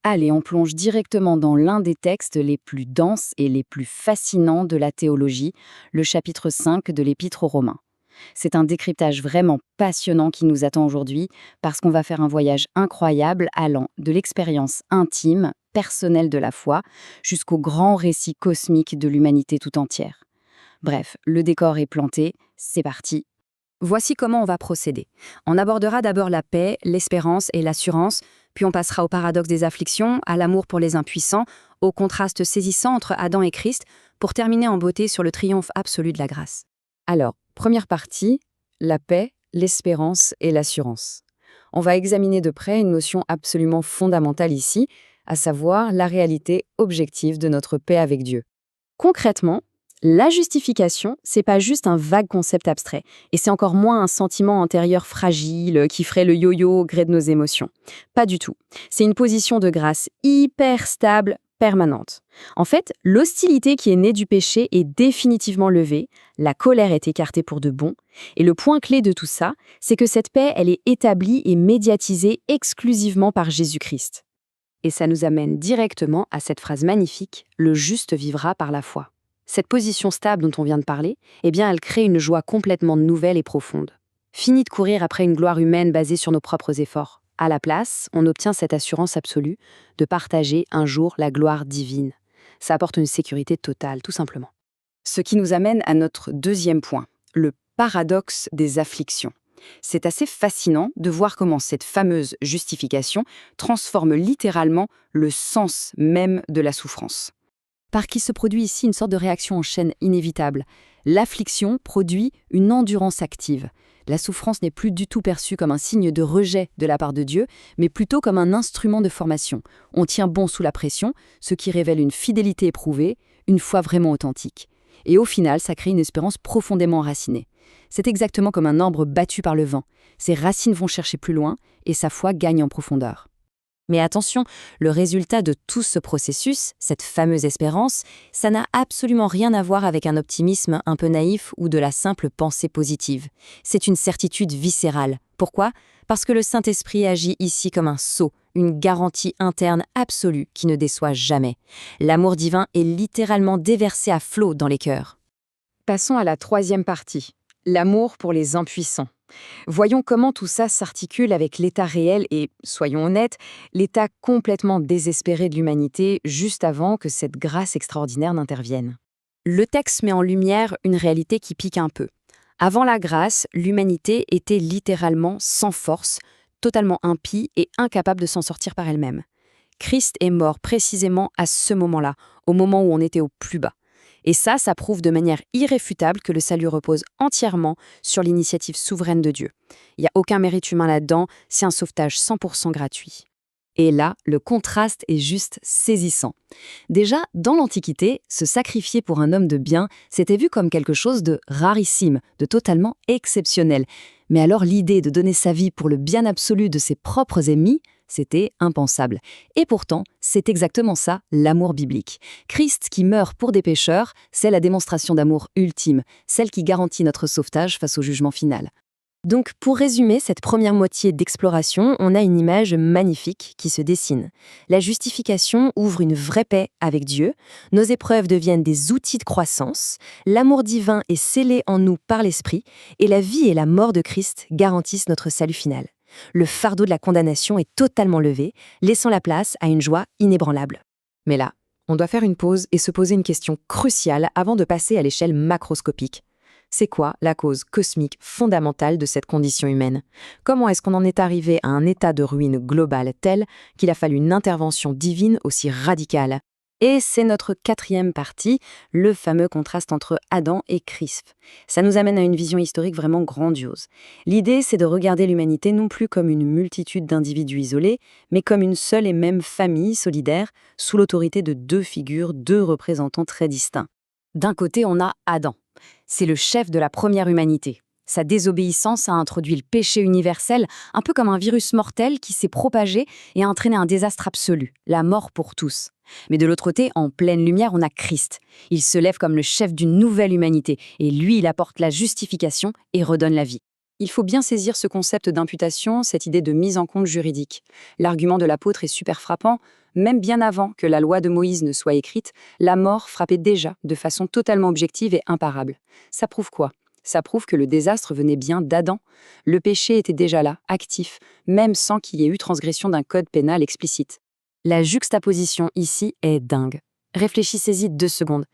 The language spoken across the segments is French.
Allez, on plonge directement dans l'un des textes les plus denses et les plus fascinants de la théologie, le chapitre 5 de l'Épître aux Romains. C'est un décryptage vraiment passionnant qui nous attend aujourd'hui parce qu'on va faire un voyage incroyable allant de l'expérience intime, personnelle de la foi, jusqu'au grand récit cosmique de l'humanité tout entière. Bref, le décor est planté, c'est parti. Voici comment on va procéder. On abordera d'abord la paix, l'espérance et l'assurance, puis on passera au paradoxe des afflictions, à l'amour pour les impuissants, au contraste saisissant entre Adam et Christ, pour terminer en beauté sur le triomphe absolu de la grâce. Alors, première partie, la paix, l'espérance et l'assurance. On va examiner de près une notion absolument fondamentale ici, à savoir la réalité objective de notre paix avec Dieu. Concrètement, la justification, c'est pas juste un vague concept abstrait, et c'est encore moins un sentiment antérieur fragile qui ferait le yo-yo au gré de nos émotions. Pas du tout. C'est une position de grâce hyper stable, permanente. En fait, l'hostilité qui est née du péché est définitivement levée, la colère est écartée pour de bon, et le point clé de tout ça, c'est que cette paix, elle est établie et médiatisée exclusivement par Jésus-Christ. Et ça nous amène directement à cette phrase magnifique « Le juste vivra par la foi ». Cette position stable dont on vient de parler, eh bien, elle crée une joie complètement nouvelle et profonde. Fini de courir après une gloire humaine basée sur nos propres efforts. À la place, on obtient cette assurance absolue de partager un jour la gloire divine. Ça apporte une sécurité totale, tout simplement. Ce qui nous amène à notre deuxième point, le paradoxe des afflictions. C'est assez fascinant de voir comment cette fameuse justification transforme littéralement le sens même de la souffrance. Par qui se produit ici une sorte de réaction en chaîne inévitable. L'affliction produit une endurance active. La souffrance n'est plus du tout perçue comme un signe de rejet de la part de Dieu, mais plutôt comme un instrument de formation. On tient bon sous la pression, ce qui révèle une fidélité éprouvée, une foi vraiment authentique. Et au final, ça crée une espérance profondément enracinée. C'est exactement comme un arbre battu par le vent. Ses racines vont chercher plus loin et sa foi gagne en profondeur. Mais attention, le résultat de tout ce processus, cette fameuse espérance, ça n'a absolument rien à voir avec un optimisme un peu naïf ou de la simple pensée positive. C'est une certitude viscérale. Pourquoi ? Parce que le Saint-Esprit agit ici comme un sceau, une garantie interne absolue qui ne déçoit jamais. L'amour divin est littéralement déversé à flot dans les cœurs. Passons à la troisième partie, l'amour pour les impuissants. Voyons comment tout ça s'articule avec l'état réel et, soyons honnêtes, l'état complètement désespéré de l'humanité juste avant que cette grâce extraordinaire n'intervienne. Le texte met en lumière une réalité qui pique un peu. Avant la grâce, l'humanité était littéralement sans force, totalement impie et incapable de s'en sortir par elle-même. Christ est mort précisément à ce moment-là, au moment où on était au plus bas. Et ça prouve de manière irréfutable que le salut repose entièrement sur l'initiative souveraine de Dieu. Il n'y a aucun mérite humain là-dedans, c'est un sauvetage 100% gratuit. Et là, le contraste est juste saisissant. Déjà, dans l'Antiquité, se sacrifier pour un homme de bien, c'était vu comme quelque chose de rarissime, de totalement exceptionnel. Mais alors l'idée de donner sa vie pour le bien absolu de ses propres ennemis, c'était impensable. Et pourtant, c'est exactement ça, l'amour biblique. Christ qui meurt pour des pécheurs, c'est la démonstration d'amour ultime, celle qui garantit notre sauvetage face au jugement final. Donc, pour résumer cette première moitié d'exploration, on a une image magnifique qui se dessine. La justification ouvre une vraie paix avec Dieu, nos épreuves deviennent des outils de croissance, l'amour divin est scellé en nous par l'Esprit, et la vie et la mort de Christ garantissent notre salut final. Le fardeau de la condamnation est totalement levé, laissant la place à une joie inébranlable. Mais là, on doit faire une pause et se poser une question cruciale avant de passer à l'échelle macroscopique. C'est quoi la cause cosmique fondamentale de cette condition humaine ? Comment est-ce qu'on en est arrivé à un état de ruine globale tel qu'il a fallu une intervention divine aussi radicale ? Et c'est notre quatrième partie, le fameux contraste entre Adam et Christ. Ça nous amène à une vision historique vraiment grandiose. L'idée, c'est de regarder l'humanité non plus comme une multitude d'individus isolés, mais comme une seule et même famille solidaire, sous l'autorité de deux figures, deux représentants très distincts. D'un côté, on a Adam. C'est le chef de la première humanité. Sa désobéissance a introduit le péché universel, un peu comme un virus mortel qui s'est propagé et a entraîné un désastre absolu, la mort pour tous. Mais de l'autre côté, en pleine lumière, on a Christ. Il se lève comme le chef d'une nouvelle humanité, et lui, il apporte la justification et redonne la vie. Il faut bien saisir ce concept d'imputation, cette idée de mise en compte juridique. L'argument de l'apôtre est super frappant. Même bien avant que la loi de Moïse ne soit écrite, la mort frappait déjà de façon totalement objective et imparable. Ça prouve quoi? Ça prouve que le désastre venait bien d'Adam. Le péché était déjà là, actif, même sans qu'il y ait eu transgression d'un code pénal explicite. La juxtaposition ici est dingue. Réfléchissez-y 2 secondes.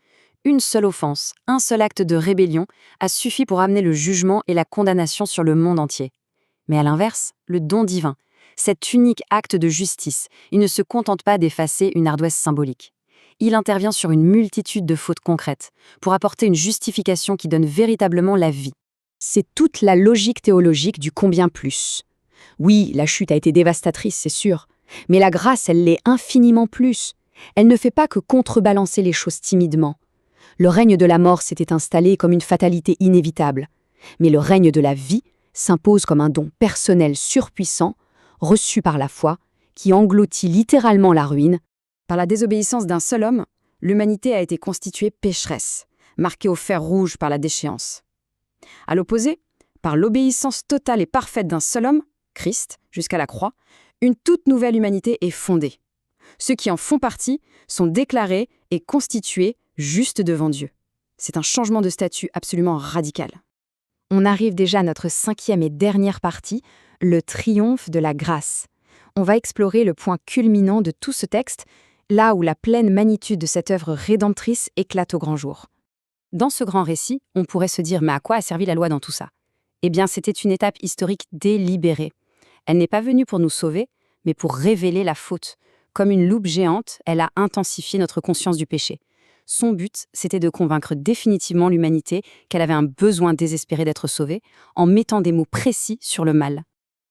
Une seule offense, un seul acte de rébellion a suffi pour amener le jugement et la condamnation sur le monde entier. Mais à l'inverse, le don divin, cet unique acte de justice, il ne se contente pas d'effacer une ardoise symbolique. Il intervient sur une multitude de fautes concrètes pour apporter une justification qui donne véritablement la vie. C'est toute la logique théologique du combien plus. Oui, la chute a été dévastatrice, c'est sûr, mais la grâce, elle l'est infiniment plus. Elle ne fait pas que contrebalancer les choses timidement. Le règne de la mort s'était installé comme une fatalité inévitable, mais le règne de la vie s'impose comme un don personnel surpuissant, reçu par la foi, qui engloutit littéralement la ruine. Par la désobéissance d'un seul homme, l'humanité a été constituée pécheresse, marquée au fer rouge par la déchéance. À l'opposé, par l'obéissance totale et parfaite d'un seul homme, Christ, jusqu'à la croix, une toute nouvelle humanité est fondée. Ceux qui en font partie sont déclarés et constitués justes devant Dieu. C'est un changement de statut absolument radical. On arrive déjà à notre 5e et dernière partie, le triomphe de la grâce. On va explorer le point culminant de tout ce texte, là où la pleine magnitude de cette œuvre rédemptrice éclate au grand jour. Dans ce grand récit, on pourrait se dire « mais à quoi a servi la loi dans tout ça ?» Eh bien, c'était une étape historique délibérée. Elle n'est pas venue pour nous sauver, mais pour révéler la faute. Comme une loupe géante, elle a intensifié notre conscience du péché. Son but, c'était de convaincre définitivement l'humanité qu'elle avait un besoin désespéré d'être sauvée, en mettant des mots précis sur le mal.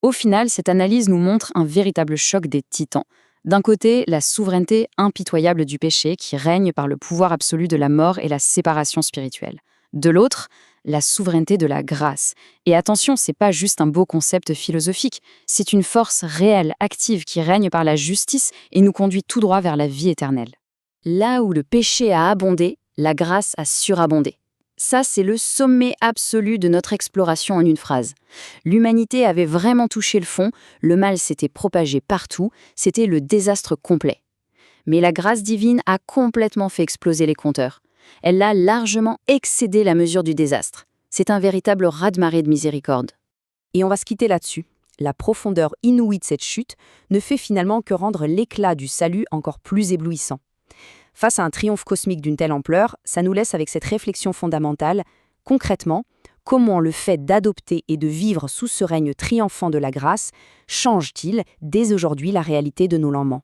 Au final, cette analyse nous montre un véritable choc des titans. D'un côté, la souveraineté impitoyable du péché qui règne par le pouvoir absolu de la mort et la séparation spirituelle. De l'autre, la souveraineté de la grâce. Et attention, c'est pas juste un beau concept philosophique, c'est une force réelle, active, qui règne par la justice et nous conduit tout droit vers la vie éternelle. Là où le péché a abondé, la grâce a surabondé. Ça, c'est le sommet absolu de notre exploration en une phrase. L'humanité avait vraiment touché le fond, le mal s'était propagé partout, c'était le désastre complet. Mais la grâce divine a complètement fait exploser les compteurs. Elle a largement excédé la mesure du désastre. C'est un véritable raz-de-marée de miséricorde. Et on va se quitter là-dessus. La profondeur inouïe de cette chute ne fait finalement que rendre l'éclat du salut encore plus éblouissant. Face à un triomphe cosmique d'une telle ampleur, ça nous laisse avec cette réflexion fondamentale. Concrètement, comment le fait d'adopter et de vivre sous ce règne triomphant de la grâce change-t-il dès aujourd'hui la réalité de nos laments ?